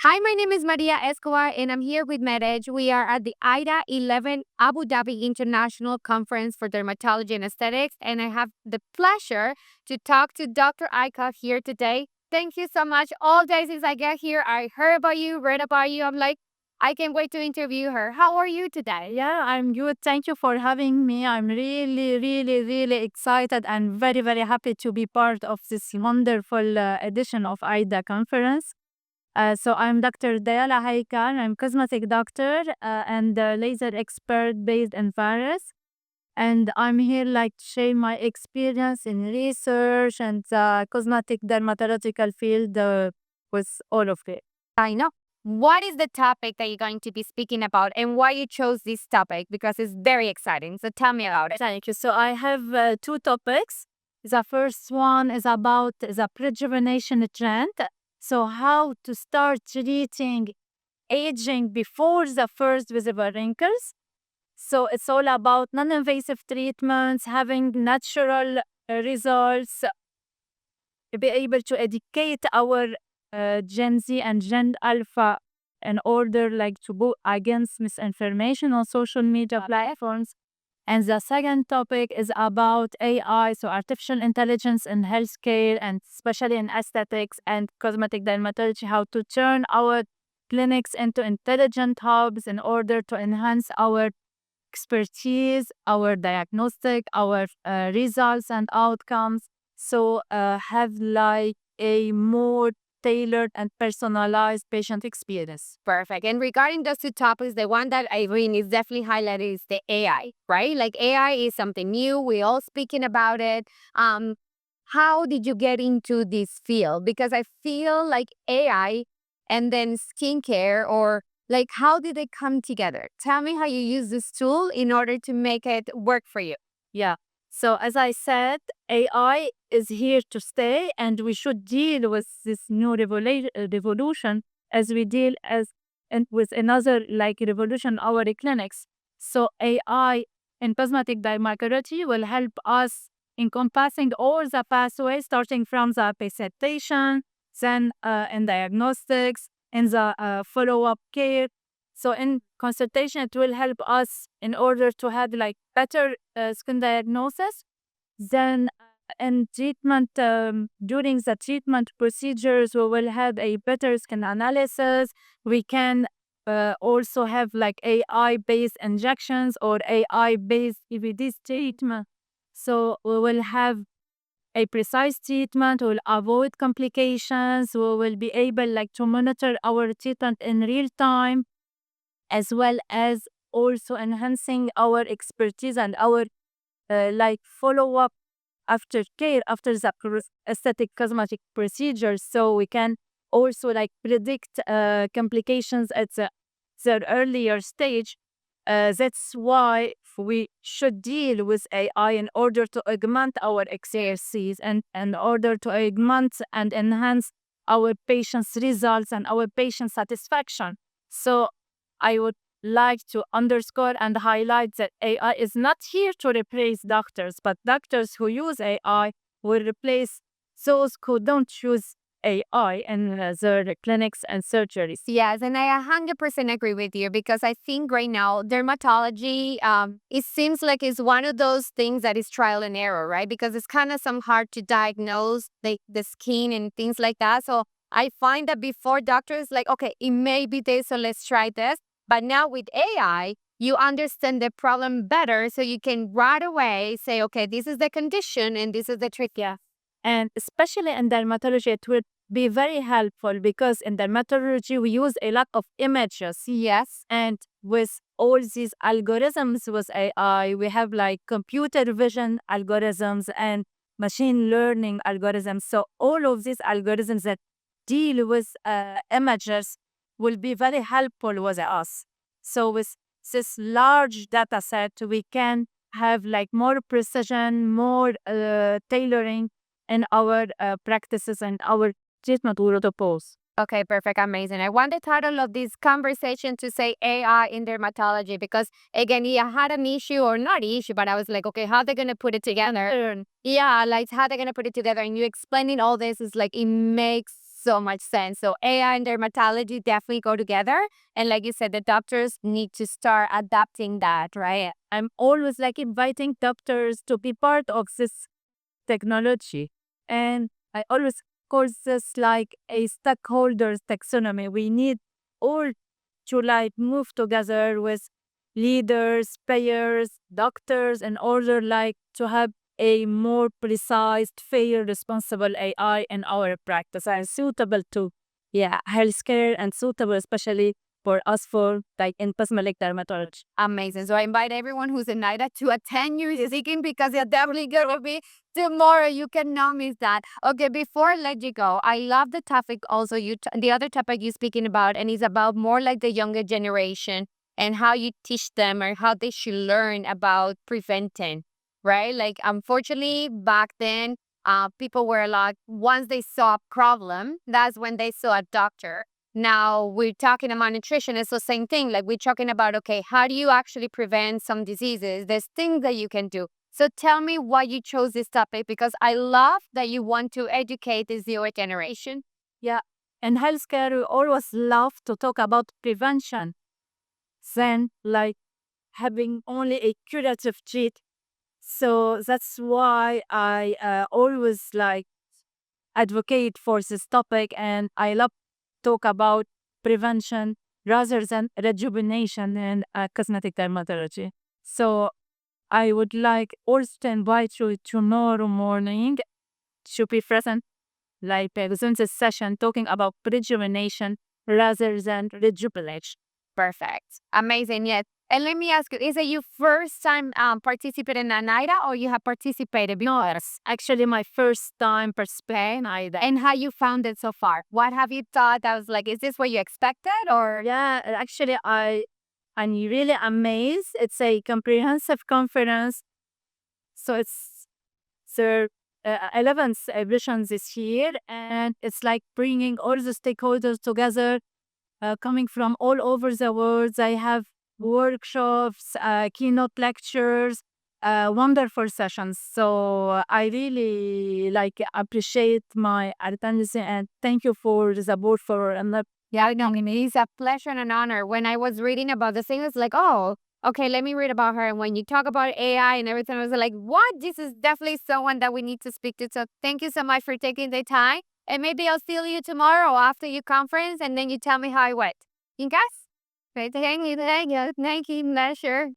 Hi, my name is Maria Escobar, and I'm here with MedEdge. We are at the AIDA 11 Abu Dhabi International Conference for Dermatology and Aesthetics, and I have the pleasure to talk to Dr. Haykal here today. Thank you so much. All day since I got here, I heard about you, read about you. I'm like, I can't wait to interview her. How are you today? Yeah, I'm good. Thank you for having me. I'm really excited and very happy to be part of this wonderful edition of AIDA conference. So I'm Dr. Diala Haykal. I'm cosmetic doctor and laser expert based in Paris. And I'm here like to share my experience in research and the cosmetic dermatological field with all of it. I know. What is the topic that you're going to be speaking about and why you chose this topic? Because it's very exciting. So tell me about it. Thank you. So I have two topics. The first one is about the prejuvenation trend. So how to start treating aging before the first visible wrinkles. So it's all about non-invasive treatments, having natural results, be able to educate our Gen Z and Gen Alpha in order like to go against misinformation on social media platforms. And the second topic is about AI, so artificial intelligence in healthcare and especially in aesthetics and cosmetic dermatology, how to turn our clinics into intelligent hubs in order to enhance our expertise, our diagnostic, our results and outcomes. So have like a more tailored and personalized patient experience. Perfect. And regarding those two topics, the one that Irene is definitely highlighted is the AI, right? Like AI is something new. We all speaking about it. How did you get into this field? Because I feel like AI and then skincare, or like how did they come together? Tell me how you use this tool in order to make it work for you. Yeah. So as I said, AI is here to stay, and we should deal with this new revolution as we deal as and with another like revolution our clinics. So AI in cosmetic dermatology will help us encompassing all the pathways, starting from the presentation, then in diagnostics, in the follow-up care. So in consultation, it will help us in order to have like better skin diagnosis. Then in treatment, during the treatment procedures, we will have a better skin analysis. We can also have like AI-based injections or AI-based EVD treatment. So we will have a precise treatment, will avoid complications. We will be able like to monitor our treatment in real time, as well as also enhancing our expertise and our like follow up after care after the aesthetic cosmetic procedures, so we can also like predict complications at the earlier stage. That's why we should deal with AI in order to augment our expertise and in order to augment and enhance our patients' results and our patient satisfaction. So I would like to underscore and highlight that AI is not here to replace doctors, but doctors who use AI will replace those who don't use AI in their clinics and surgeries. Yes, and I 100% agree with you because I think right now dermatology, it seems like it's one of those things that is trial and error, right? Because it's kind of some hard to diagnose the skin and things like that. So I find that before doctors like, okay, it may be this, so let's try this. But now with AI, you understand the problem better, so you can right away say, okay, this is the condition and this is the treatment. Yeah. And especially in dermatology, it would be very helpful because in dermatology, we use a lot of images. Yes. And with all these algorithms with AI, we have like computer vision algorithms and machine learning algorithms. So all of these algorithms that deal with images will be very helpful with us. So with this large data set, we can have like more precision, more tailoring in our practices and our treatment protocols. Okay, perfect. Amazing. I want the title of this conversation to say AI in dermatology because, again, yeah, I had an issue or not issue, but I was like, okay, how they going to put it together? Yeah, like how they going to put it together. And you explaining all this is like, it makes so much sense. So AI and dermatology definitely go together. And like you said, the doctors need to start adapting that, right? I'm always like inviting doctors to be part of this technology. And I always call this like a stakeholders taxonomy. We need all to like move together with leaders, payers, doctors, in order like to have a more precise, fair, responsible AI in our practice and suitable to healthcare and suitable especially for us for like in cosmetic dermatology. Amazing. So I invite everyone who's in AIDA to attend your speaking because you're definitely going to be tomorrow. You cannot miss that. Okay, before I let you go, I love the topic also the other topic you're speaking about, and it's about more like the younger generation and how you teach them or how they should learn about preventing, right? Like unfortunately back then, people were like, once they saw a problem, that's when they saw a doctor. Now we're talking about nutrition. It's the same thing. Like we're talking about, okay, how do you actually prevent some diseases? There's things that you can do. So tell me why you chose this topic because I love that you want to educate this newer generation. Yeah. In healthcare, we always love to talk about prevention than like having only a curative treat. So that's why I always like advocate for this topic, and I love talk about prevention rather than rejuvenation in cosmetic dermatology. So I would like also to invite you tomorrow morning to be present, like within this session, talking about prejuvenation rather than rejuvenation. Perfect. Amazing. Yes. And let me ask you, is it your first time participating in an AIDA or you have participated before? No, it's actually my first time participating in AIDA. And how you found it so far? What have you thought that was like, is this what you expected or? Yeah, actually, I'm really amazed. It's a comprehensive conference, so it's their 11th edition this year, and it's like bringing all the stakeholders together, coming from all over the world. They have workshops, keynote lectures, wonderful sessions. So I really like appreciate my attendance and thank you for the support for and Yeah, no, I mean, it's a pleasure and an honor. When I was reading about this thing, it's like, oh, okay, let me read about her. And when you talk about AI and everything, I was like, what? This is definitely someone that we need to speak to. So thank you so much for taking the time. And maybe I'll see you tomorrow after your conference and then you tell me how it went. You guys? Great. Thank you. Thank you. Thank you. Pleasure.